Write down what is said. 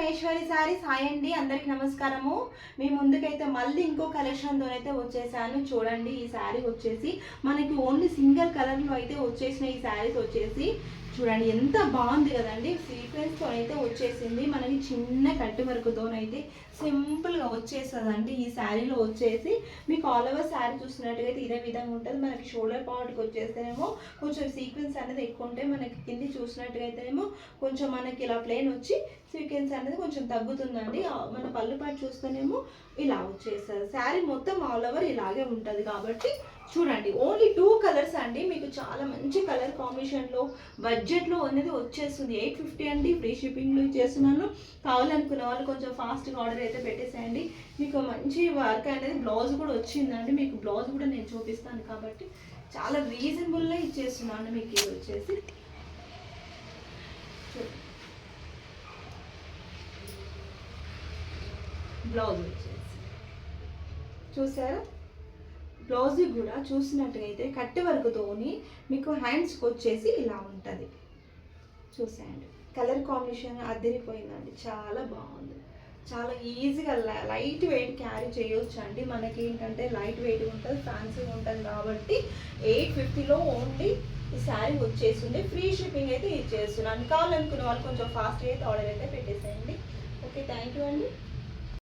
Maheshwari saris hi అండి, అందరికి నమస్కారము. మీ ముందుకైతే మళ్ళీ ఇంకో కలెక్షన్తో అయితే వచ్చేసాను. చూడండి, ఈ శారీ వచ్చేసి మనకి ఓన్లీ సింగిల్ కలర్లో అయితే వచ్చేసిన ఈ శారీస్ వచ్చేసి చూడండి ఎంత బాగుంది కదండి. సీక్వెన్స్తో అయితే వచ్చేసింది. మనకి చిన్న కట్టి వర్క్తోనైతే సింపుల్గా వచ్చేస్తుందండి. ఈ శారీలో వచ్చేసి మీకు ఆల్ ఓవర్ శారీ చూస్తున్నట్టుగా అయితే ఇదే విధంగా ఉంటుంది. మనకి షోల్డర్ పార్ట్కి వచ్చేస్తేనేమో కొంచెం సీక్వెన్స్ అనేది ఎక్కువ ఉంటాయి. మనకి కింది చూసినట్టుగా అయితేనేమో కొంచెం మనకి ఇలా ప్లేన్ వచ్చి సీక్వెన్స్ అనేది కొంచెం తగ్గుతుందండి. మన పళ్ళు పాటు చూస్తేనేమో ఇలా వచ్చేస్తుంది. శారీ మొత్తం ఆల్ ఓవర్ ఇలాగే ఉంటుంది. కాబట్టి చూడండి, ఓన్లీ 2 కలర్స్ అండి. మీకు చాలా మంచి కలర్ కాంబినేషన్లో బడ్జెట్లో అనేది వచ్చేస్తుంది. 850 అండి, ఫ్రీ షిప్పింగ్లో ఇచ్చేస్తున్నాను. కావాలనుకున్న వాళ్ళు కొంచెం ఫాస్ట్గా ఆర్డర్ అయితే పెట్టేసేయండి. మీకు మంచి వర్క్ అనేది బ్లౌజ్ కూడా వచ్చిందండి. మీకు బ్లౌజ్ కూడా నేను చూపిస్తాను కాబట్టి చాలా రీజనబుల్గా ఇచ్చేస్తున్నాను. మీకు ఇది వచ్చేసి బ్లౌజ్ వచ్చేసి చూసారా, బ్లౌజ్ కూడా చూసినట్టుగా అయితే కట్టి వర్క్తోని మీకు హ్యాండ్స్కి వచ్చేసి ఇలా ఉంటుంది. చూసేయండి, కలర్ కాంబినేషన్ అదిరిపోయిందండి. చాలా బాగుంది. చాలా ఈజీగా లైట్ వెయిట్ క్యారీ చేయొచ్చు అండి. మనకి ఏంటంటే లైట్ వెయిట్ ఉంటుంది, ఫ్యాన్సీగా ఉంటుంది. కాబట్టి 850లో ఓన్లీ ఈ శారీ వచ్చేసింది. ఫ్రీ షిప్పింగ్ అయితే ఇచ్చేస్తున్నాను. కావాలనుకున్న వాళ్ళు కొంచెం ఫాస్ట్గా అయితే ఆర్డర్ అయితే పెట్టేసేయండి. ఓకే, థ్యాంక్ యూ అండి.